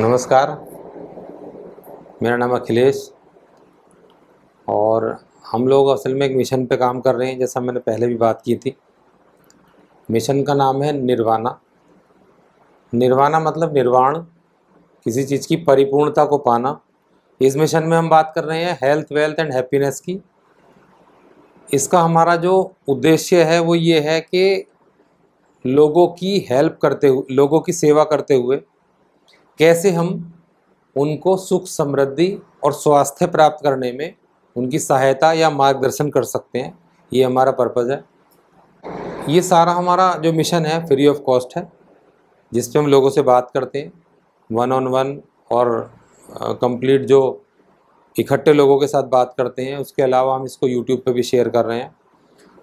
नमस्कार, मेरा नाम अखिलेश और हम लोग असल में एक मिशन पे काम कर रहे हैं। जैसा मैंने पहले भी बात की थी, मिशन का नाम है निर्वाणा। निर्वाणा मतलब निर्वाण, किसी चीज़ की परिपूर्णता को पाना। इस मिशन में हम बात कर रहे हैं हेल्थ, वेल्थ एंड हैप्पीनेस की। इसका हमारा जो उद्देश्य है वो ये है कि लोगों की हेल्प करते हुए, लोगों की सेवा करते हुए कैसे हम उनको सुख, समृद्धि और स्वास्थ्य प्राप्त करने में उनकी सहायता या मार्गदर्शन कर सकते हैं। ये हमारा पर्पज़ है। ये सारा हमारा जो मिशन है फ्री ऑफ कॉस्ट है, जिस पे हम लोगों से बात करते हैं वन ऑन वन और कंप्लीट जो इकट्ठे लोगों के साथ बात करते हैं। उसके अलावा हम इसको यूट्यूब पे भी शेयर कर रहे हैं।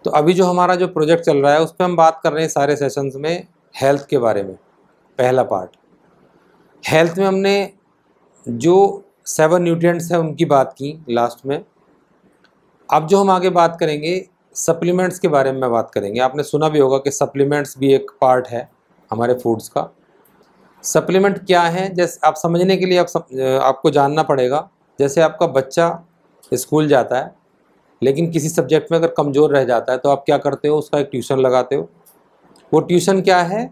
तो अभी जो हमारा जो प्रोजेक्ट चल रहा है उस पर हम बात कर रहे हैं सारे सेशंस में हेल्थ के बारे में। पहला पार्ट हेल्थ में हमने जो 7 न्यूट्रिएंट्स हैं उनकी बात की लास्ट में। अब जो हम आगे बात करेंगे सप्लीमेंट्स के बारे में बात करेंगे। आपने सुना भी होगा कि सप्लीमेंट्स भी एक पार्ट है हमारे फूड्स का। सप्लीमेंट क्या है, जैसे आप समझने के लिए आपको जानना पड़ेगा। जैसे आपका बच्चा स्कूल जाता है लेकिन किसी सब्जेक्ट में अगर कमज़ोर रह जाता है तो आप क्या करते हो, उसका एक ट्यूशन लगाते हो। वो ट्यूशन क्या है,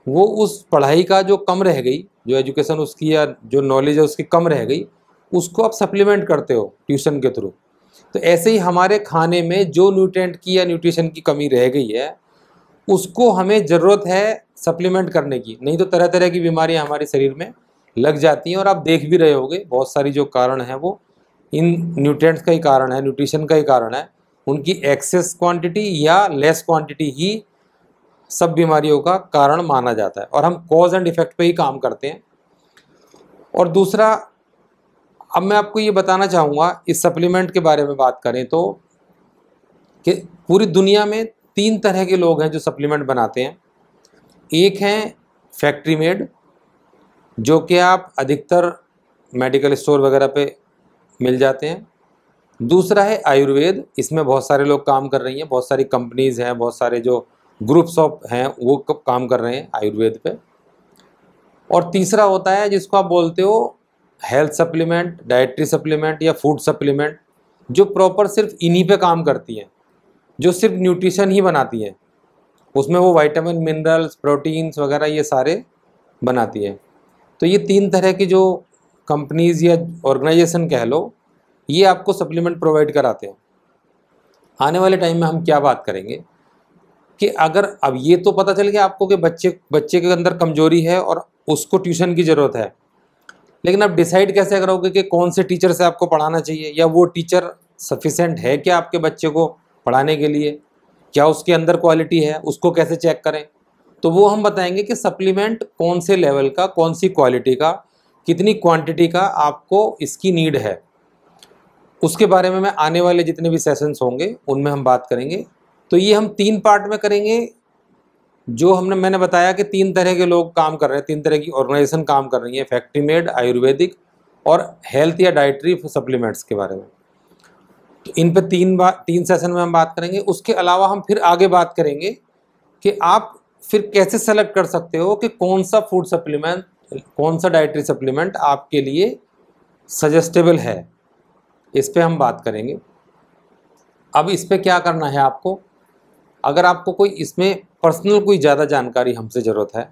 वो उस पढ़ाई का जो कम रह गई, जो एजुकेशन उसकी या जो नॉलेज है उसकी कम रह गई, उसको आप सप्लीमेंट करते हो ट्यूशन के थ्रू। तो ऐसे ही हमारे खाने में जो न्यूट्रिएंट की या न्यूट्रिशन की कमी रह गई है उसको हमें ज़रूरत है सप्लीमेंट करने की। नहीं तो तरह तरह की बीमारियां हमारे शरीर में लग जाती हैं। और आप देख भी रहे होगे बहुत सारी जो कारण है वो इन न्यूट्रिएंट्स का ही कारण है, न्यूट्रिशन का ही कारण है। उनकी एक्सेस क्वांटिटी या लेस क्वांटिटी ही सब बीमारियों का कारण माना जाता है और हम कॉज एंड इफेक्ट पे ही काम करते हैं। और दूसरा, अब मैं आपको ये बताना चाहूँगा इस सप्लीमेंट के बारे में बात करें तो कि पूरी दुनिया में 3 तरह के लोग हैं जो सप्लीमेंट बनाते हैं। एक हैं फैक्ट्री मेड, जो कि आप अधिकतर मेडिकल स्टोर वगैरह पे मिल जाते हैं। दूसरा है आयुर्वेद, इसमें बहुत सारे लोग काम कर रही हैं, बहुत सारी कंपनीज़ हैं, बहुत सारे जो ग्रुप्स ऑफ हैं वो काम कर रहे हैं आयुर्वेद पे। और तीसरा होता है जिसको आप बोलते हो हेल्थ सप्लीमेंट, डाइटरी सप्लीमेंट या फूड सप्लीमेंट, जो प्रॉपर सिर्फ इन्हीं पे काम करती हैं, जो सिर्फ न्यूट्रिशन ही बनाती हैं। उसमें वो विटामिन, मिनरल्स, प्रोटीन्स वगैरह ये सारे बनाती हैं। तो ये 3 तरह की जो कंपनीज़ या ऑर्गेनाइजेशन कह लो, ये आपको सप्लीमेंट प्रोवाइड कराते हैं। आने वाले टाइम में हम क्या बात करेंगे कि अगर अब ये तो पता चल गया आपको कि बच्चे के अंदर कमजोरी है और उसको ट्यूशन की ज़रूरत है, लेकिन आप डिसाइड कैसे करोगे कि कौन से टीचर से आपको पढ़ाना चाहिए, या वो टीचर सफिशेंट है क्या आपके बच्चे को पढ़ाने के लिए, क्या उसके अंदर क्वालिटी है, उसको कैसे चेक करें। तो वो हम बताएंगे कि सप्लीमेंट कौन से लेवल का, कौन सी क्वालिटी का, कितनी क्वांटिटी का आपको इसकी नीड है। उसके बारे में मैं आने वाले जितने भी सेशंस होंगे उनमें हम बात करेंगे। तो ये हम 3 पार्ट में करेंगे। जो मैंने बताया कि 3 तरह के लोग काम कर रहे हैं, 3 तरह की ऑर्गेनाइजेशन काम कर रही है, फैक्ट्री मेड, आयुर्वेदिक और हेल्थ या डाइटरी सप्लीमेंट्स के बारे में। तो इन पे 3 सेशन में हम बात करेंगे। उसके अलावा हम फिर आगे बात करेंगे कि आप फिर कैसे सेलेक्ट कर सकते हो कि कौन सा फूड सप्लीमेंट, कौन सा डाइटरी सप्लीमेंट आपके लिए सजेस्टेबल है। इस पे हम बात करेंगे। अब इस पे क्या करना है आपको, अगर आपको कोई इसमें पर्सनल कोई ज़्यादा जानकारी हमसे ज़रूरत है,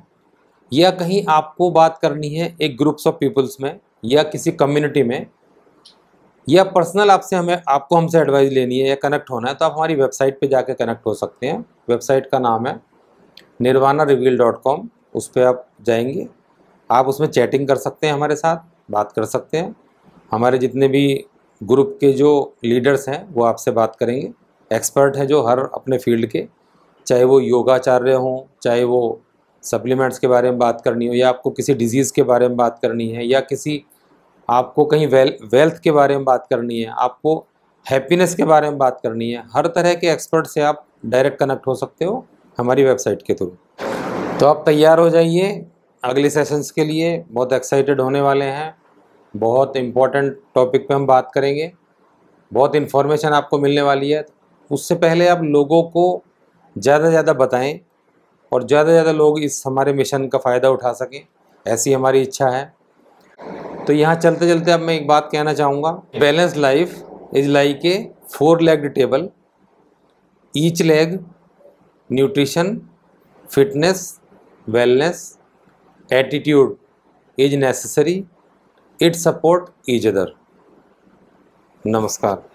या कहीं आपको बात करनी है एक ग्रुप्स ऑफ पीपल्स में या किसी कम्युनिटी में, या पर्सनल आपको हमसे एडवाइस लेनी है या कनेक्ट होना है, तो आप हमारी वेबसाइट पे जाके कनेक्ट हो सकते हैं। वेबसाइट का नाम है nirvanareveal.com। उस पर आप जाएंगे, आप उसमें चैटिंग कर सकते हैं, हमारे साथ बात कर सकते हैं। हमारे जितने भी ग्रुप के जो लीडर्स हैं वो आपसे बात करेंगे। एक्सपर्ट हैं जो हर अपने फील्ड के, चाहे वो योगाचार्य हों, चाहे वो सप्लीमेंट्स के बारे में बात करनी हो, या आपको किसी डिजीज़ के बारे में बात करनी है, या किसी आपको कहीं वेल्थ के बारे में बात करनी है, आपको हैप्पीनेस के बारे में बात करनी है, हर तरह के एक्सपर्ट से आप डायरेक्ट कनेक्ट हो सकते हो हमारी वेबसाइट के थ्रू। तो आप तैयार हो जाइए अगले सेशंस के लिए, बहुत एक्साइटेड होने वाले हैं। बहुत इम्पोर्टेंट टॉपिक पे हम बात करेंगे, बहुत इन्फॉर्मेशन आपको मिलने वाली है। उससे पहले आप लोगों को ज़्यादा से ज़्यादा बताएं और ज़्यादा से ज़्यादा लोग इस हमारे मिशन का फ़ायदा उठा सकें, ऐसी हमारी इच्छा है। तो यहाँ चलते चलते अब मैं एक बात कहना चाहूँगा, balance life is like a 4-legged table, each leg nutrition, fitness, wellness, attitude is necessary, it support each other. नमस्कार।